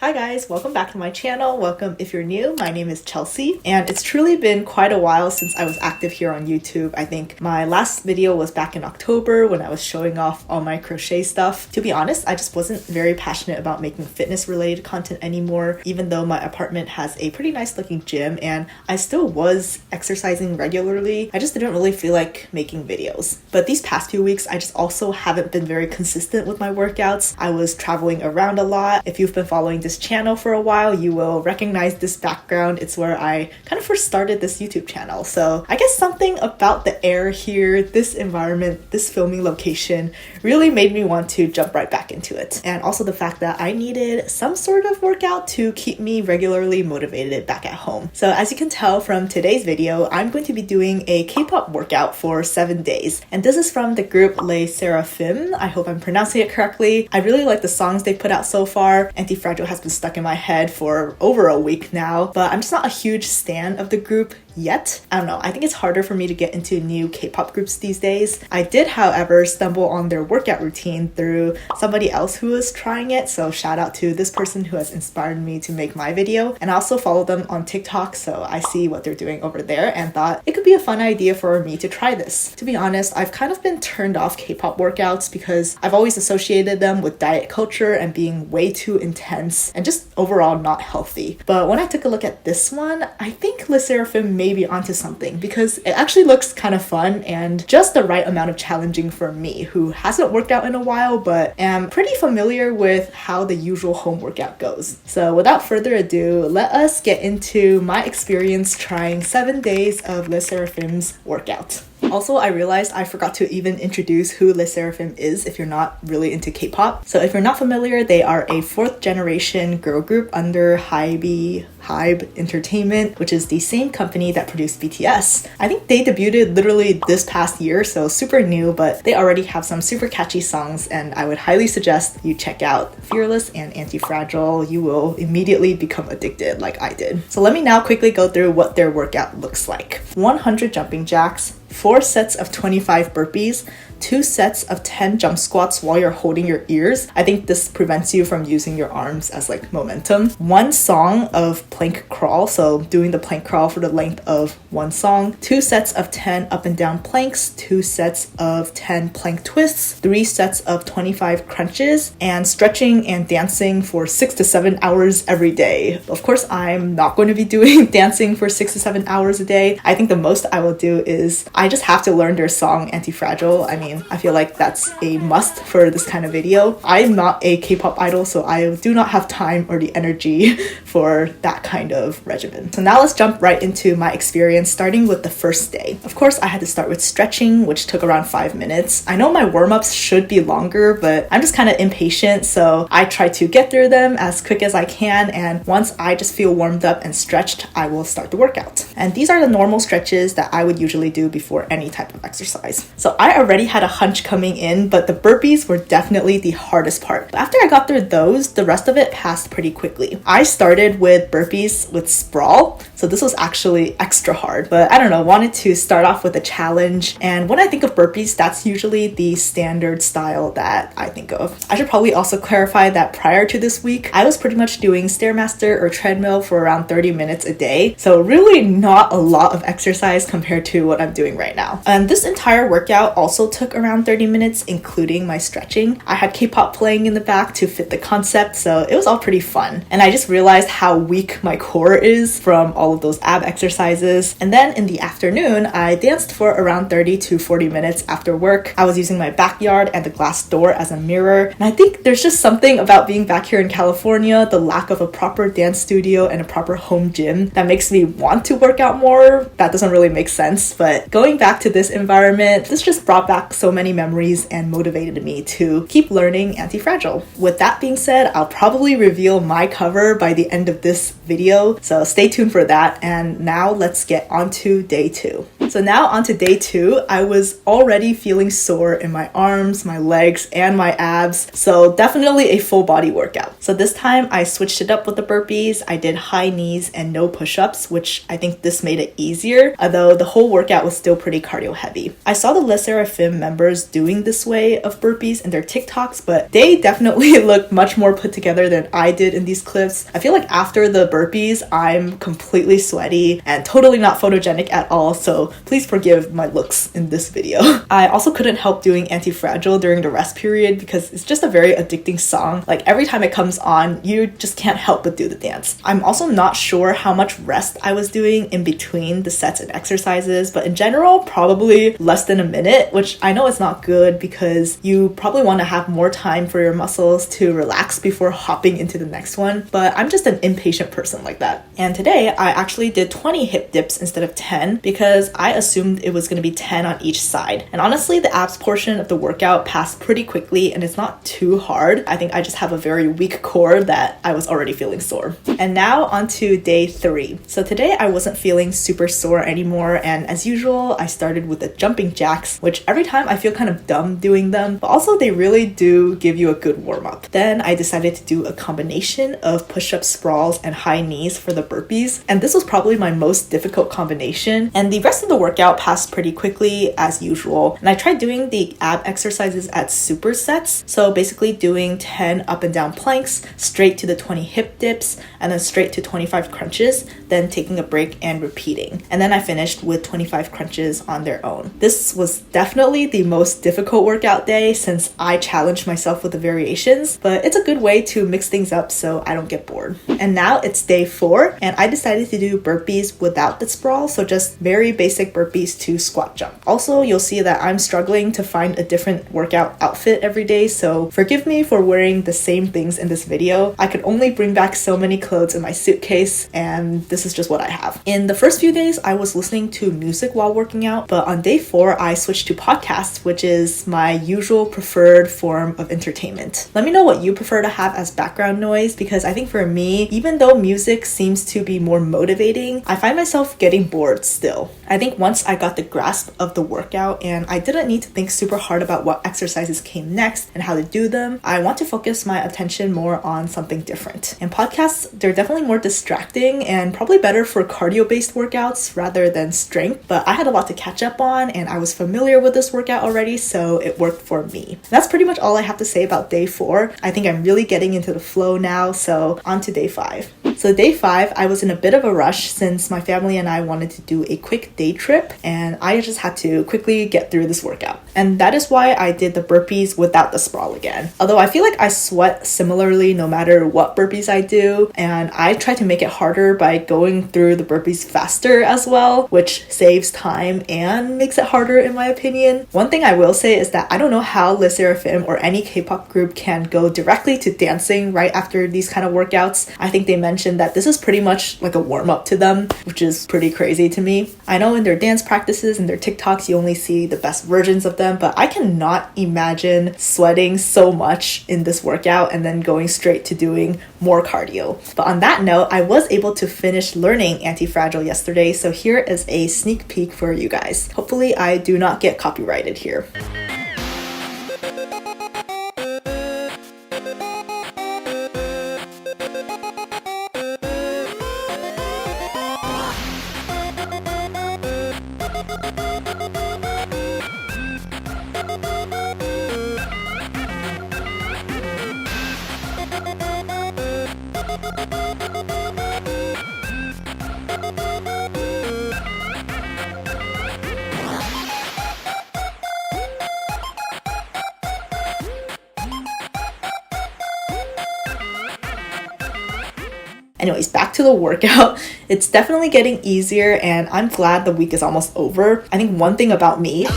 Hi guys, welcome back to my channel. Welcome if you're new. My name is Chelsea and it's truly been quite a while since I was active here on YouTube. I think my last video was back in October when I was showing off all my crochet stuff. To be honest, I just wasn't very passionate about making fitness related content anymore, even though my apartment has a pretty nice looking gym and I still was exercising regularly. I just didn't really feel like making videos. But these past few weeks, I just also haven't been very consistent with my workouts. I was traveling around a lot. If you've been following this channel for a while, you will recognize this background. It's where I kind of first started this YouTube channel. So I guess something about the air here, this environment, this filming location really made me want to jump right back into it. And also the fact that I needed some sort of workout to keep me regularly motivated back at home. So as you can tell from today's video, I'm going to be doing a K-pop workout for 7 days. And this is from the group SSERAFIM. I hope I'm pronouncing it correctly. I really like the songs they put out so far. Antifragile has been stuck in my head for over a week now, but I'm just not a huge stan of the group yet. I don't know, I think it's harder for me to get into new K-pop groups these days. I did, however, stumble on their workout routine through somebody else who was trying it, so shout out to this person who has inspired me to make my video. And I also follow them on TikTok, so I see what they're doing over there and thought it could be a fun idea for me to try this. To be honest, I've kind of been turned off K-pop workouts because I've always associated them with diet culture and being way too intense and just overall not healthy. But when I took a look at this one, I think SSERAFIM may be onto something because it actually looks kind of fun and just the right amount of challenging for me, who hasn't worked out in a while but am pretty familiar with how the usual home workout goes. So without further ado, let us get into my experience trying 7 days of SSERAFIM'S workout. Also, I realized I forgot to even introduce who SSERAFIM is if you're not really into K-pop. So if you're not familiar, they are a 4th generation girl group under HYBE Entertainment, which is the same company that produced BTS. I think they debuted literally this past year, so super new, but they already have some super catchy songs and I would highly suggest you check out Fearless and Antifragile. You will immediately become addicted like I did. So let me now quickly go through what their workout looks like. 100 jumping jacks, 4 sets of 25 burpees, 2 sets of 10 jump squats while you're holding your ears. I think this prevents you from using your arms as like momentum. 1 song of plank crawl, so doing the plank crawl for the length of 1 song. 2 sets of 10 up and down planks, 2 sets of 10 plank twists, 3 sets of 25 crunches, and stretching and dancing for 6 to 7 hours every day. Of course, I'm not going to be doing dancing for 6 to 7 hours a day. I think the most I will do is I just have to learn their song Antifragile. I mean, I feel like that's a must for this kind of video. I'm not a K-pop idol, so I do not have time or the energy for that kind of regimen. So now let's jump right into my experience, starting with the first day. Of course, I had to start with stretching, which took around 5 minutes. I know my warm-ups should be longer, but I'm just kind of impatient, so I try to get through them as quick as I can, and once I just feel warmed up and stretched, I will start the workout. And these are the normal stretches that I would usually do before any type of exercise. So I already had a hunch coming in, but the burpees were definitely the hardest part. But after I got through those, the rest of it passed pretty quickly. I started with burpees with sprawl, so this was actually extra hard, but I don't know, wanted to start off with a challenge. And when I think of burpees, that's usually the standard style that I think of. I should probably also clarify that prior to this week, I was pretty much doing Stairmaster or treadmill for around 30 minutes a day, so really not a lot of exercise compared to what I'm doing right now. And this entire workout also took around 30 minutes, including my stretching. I had K-pop playing in the back to fit the concept, so it was all pretty fun. And I just realized how weak my core is from all of those ab exercises. And then in the afternoon, I danced for around 30 to 40 minutes after work. I was using my backyard and the glass door as a mirror. And I think there's just something about being back here in California, the lack of a proper dance studio and a proper home gym, that makes me want to work out more. That doesn't really make sense, but going back to this environment, this just brought back so many memories and motivated me to keep learning Antifragile. With that being said, I'll probably reveal my cover by the end of this video, so stay tuned for that. And now let's get on to day 2. So now onto day 2, I was already feeling sore in my arms, my legs, and my abs, so definitely a full body workout. So this time I switched it up with the burpees. I did high knees and no push-ups, which I think this made it easier, although the whole workout was still pretty cardio heavy. I saw the Sserafim members doing this way of burpees in their TikToks, but they definitely look much more put together than I did in these clips. I feel like after the burpees, I'm completely sweaty and totally not photogenic at all, so please forgive my looks in this video. I also couldn't help doing Antifragile during the rest period because it's just a very addicting song. Like every time it comes on, you just can't help but do the dance. I'm also not sure how much rest I was doing in between the sets and exercises, but in general, probably less than a minute, which I know is not good because you probably want to have more time for your muscles to relax before hopping into the next one, but I'm just an impatient person like that. And today, I actually did 20 hip dips instead of 10 because I assumed it was going to be 10 on each side. And honestly, the abs portion of the workout passed pretty quickly and it's not too hard. I think I just have a very weak core that I was already feeling sore. And now on to day 3. So today I wasn't feeling super sore anymore, and as usual, I started with the jumping jacks, which every time I feel kind of dumb doing them, but also they really do give you a good warm-up. Then I decided to do a combination of push-up sprawls and high knees for the burpees, and this was probably my most difficult combination, and the rest of the workout passed pretty quickly as usual. And I tried doing the ab exercises at supersets, so basically doing 10 up and down planks, straight to the 20 hip dips, and then straight to 25 crunches, then taking a break and repeating. And then I finished with 25 crunches on their own. This was definitely the most difficult workout day since I challenged myself with the variations, but it's a good way to mix things up so I don't get bored. And now it's day 4, and I decided to do burpees without the sprawl, so just very basic burpees to squat jump. Also, you'll see that I'm struggling to find a different workout outfit every day, so forgive me for wearing the same things in this video. I could only bring back so many clothes in my suitcase, and this is just what I have. In the first few days, I was listening to music while working out, but on day 4, I switched to podcasts, which is my usual preferred form of entertainment. Let me know what you prefer to have as background noise, because I think for me, even though music seems to be more motivating, I find myself getting bored still. I think once I got the grasp of the workout and I didn't need to think super hard about what exercises came next and how to do them, I want to focus my attention more on something different. And podcasts, they're definitely more distracting and probably better for cardio-based workouts rather than strength, but I had a lot to catch up on and I was familiar with this workout already, so it worked for me. And that's pretty much all I have to say about day 4. I think I'm really getting into the flow now, so on to day 5. So day 5, I was in a bit of a rush since my family and I wanted to do a quick day trip, and I just had to quickly get through this workout. And that is why I did the burpees without the sprawl again. Although I feel like I sweat similarly no matter what burpees I do, and I try to make it harder by going through the burpees faster as well, which saves time and makes it harder in my opinion. One thing I will say is that I don't know how Sserafim or any K-pop group can go directly to dancing right after these kind of workouts. I think they mentioned that this is pretty much like a warm-up to them, which is pretty crazy to me. I know in their dance practices and their TikToks you only see the best versions of them, but I cannot imagine sweating so much in this workout and then going straight to doing more cardio. But on that note, I was able to finish learning antifragile yesterday, so here is a sneak peek for you guys. Hopefully I do not get copyrighted here. Anyways, back to the workout. It's definitely getting easier and I'm glad the week is almost over. I think one thing about me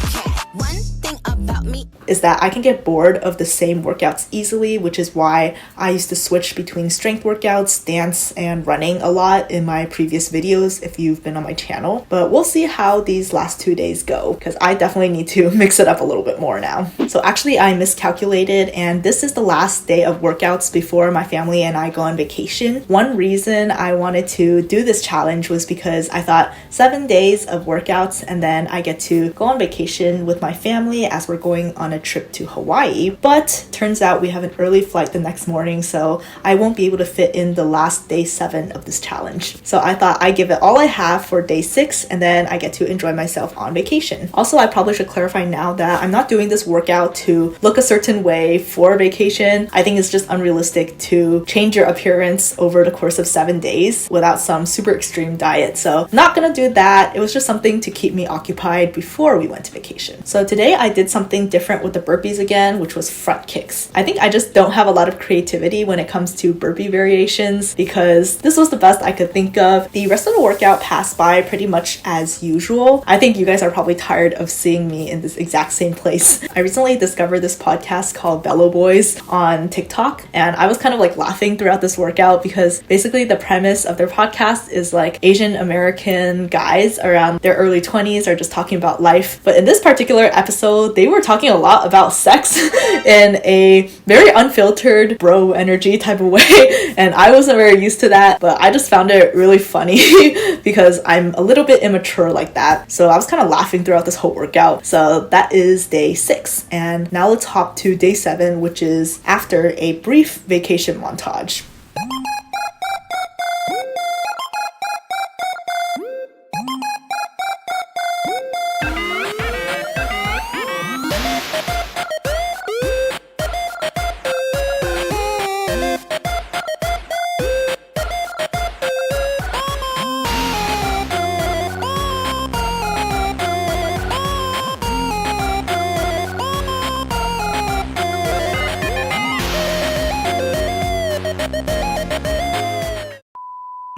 is that I can get bored of the same workouts easily, which is why I used to switch between strength workouts, dance, and running a lot in my previous videos if you've been on my channel. But we'll see how these last 2 days go, because I definitely need to mix it up a little bit more now. So actually I miscalculated, and this is the last day of workouts before my family and I go on vacation. One reason I wanted to do this challenge was because I thought 7 days of workouts and then I get to go on vacation with my family as we're going on a trip to Hawaii, but turns out we have an early flight the next morning, so I won't be able to fit in the last day 7 of this challenge. So I thought I'd give it all I have for day 6, and then I get to enjoy myself on vacation. Also, I probably should clarify now that I'm not doing this workout to look a certain way for vacation. I think it's just unrealistic to change your appearance over the course of 7 days without some super extreme diet. So not gonna do that. It was just something to keep me occupied before we went to vacation. So today I did something different with the burpees again, which was front kicks. I think I just don't have a lot of creativity when it comes to burpee variations because this was the best I could think of. The rest of the workout passed by pretty much as usual. I think you guys are probably tired of seeing me in this exact same place. I recently discovered this podcast called Bello Boys on TikTok, and I was kind of like laughing throughout this workout because basically the premise of their podcast is like Asian American guys around their early 20s are just talking about life. But in this particular episode, they were talking a lot about sex in a very unfiltered bro energy type of way, and I wasn't very used to that, but I just found it really funny because I'm a little bit immature like that. So I was kind of laughing throughout this whole workout. So that is day 6, and now let's hop to day 7, which is after a brief vacation montage.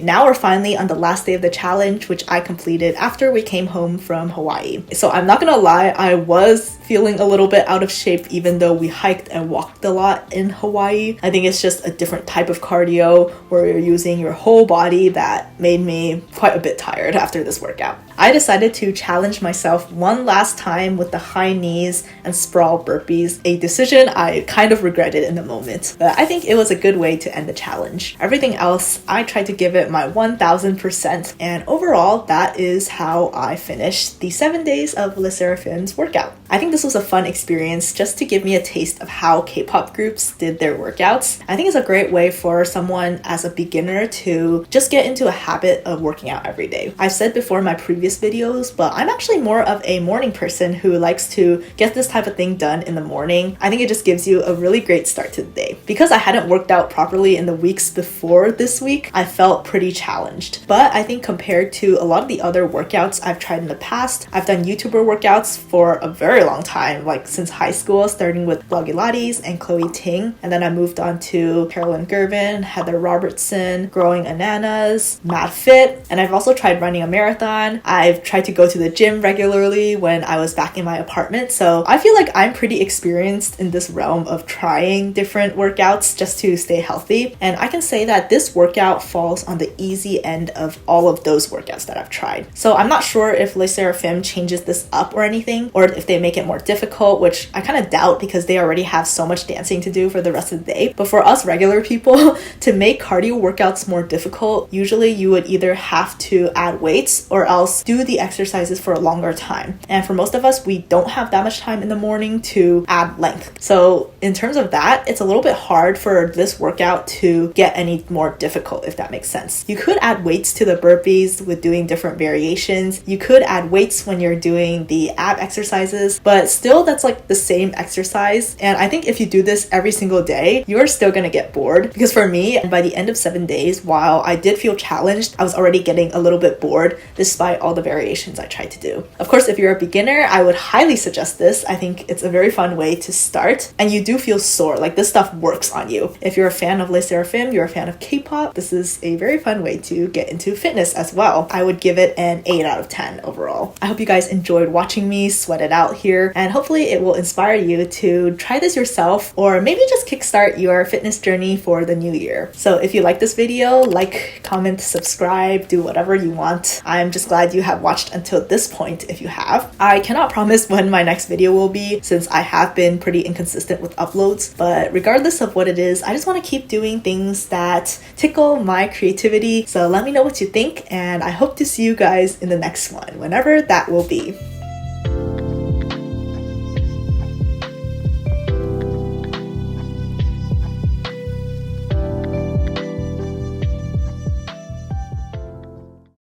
Now we're finally on the last day of the challenge, which I completed after we came home from Hawaii. So I'm not gonna lie, I was feeling a little bit out of shape even though we hiked and walked a lot in Hawaii. I think it's just a different type of cardio where you're using your whole body that made me quite a bit tired after this workout. I decided to challenge myself one last time with the high knees and sprawl burpees, a decision I kind of regretted in the moment, but I think it was a good way to end the challenge. Everything else, I tried to give it my 1000%, and overall, that is how I finished the 7 days of Sserafim's workout. I think this was a fun experience just to give me a taste of how K-pop groups did their workouts. I think it's a great way for someone as a beginner to just get into a habit of working out every day. I've said before in my previous videos, but I'm actually more of a morning person who likes to get this type of thing done in the morning. I think it just gives you a really great start to the day. Because I hadn't worked out properly in the weeks before this week, I felt pretty challenged. But I think compared to a lot of the other workouts I've tried in the past, I've done YouTuber workouts for a very long time, like since high school, starting with Bloggy Lotties and Chloe Ting, and then I moved on to Carolyn Gervin, Heather Robertson, Growing Ananas, Mad Fit, and I've also tried running a marathon. I've tried to go to the gym regularly when I was back in my apartment, so I feel like I'm pretty experienced in this realm of trying different workouts just to stay healthy, and I can say that this workout falls on the easy end of all of those workouts that I've tried. So I'm not sure if Sserafim changes this up or anything, or if they make it more difficult, which I kind of doubt because they already have so much dancing to do for the rest of the day. But for us regular people, to make cardio workouts more difficult, usually you would either have to add weights or else do the exercises for a longer time. And for most of us, we don't have that much time in the morning to add length. So in terms of that, it's a little bit hard for this workout to get any more difficult, if that makes sense. You could add weights to the burpees with doing different variations. You could add weights when you're doing the ab exercises, but still that's like the same exercise. And I think if you do this every single day, you're still gonna get bored. Because for me, by the end of 7 days, while I did feel challenged, I was already getting a little bit bored despite all the variations I tried to do. Of course, if you're a beginner, I would highly suggest this. I think it's a very fun way to start, and you do feel sore, like this stuff works on you. If you're a fan of Sserafim, you're a fan of K-pop, this is a very fun way to get into fitness as well. I would give it an 8 out of 10 overall. I hope you guys enjoyed watching me sweat it out here, and hopefully it will inspire you to try this yourself, or maybe just kickstart your fitness journey for the new year. So if you like this video, like, comment, subscribe, do whatever you want. I'm just glad you have watched until this point if you have. I cannot promise when my next video will be since I have been pretty inconsistent with uploads, but regardless of what it is, I just want to keep doing things that tickle my creativity. So let me know what you think, and I hope to see you guys in the next one, whenever that will be.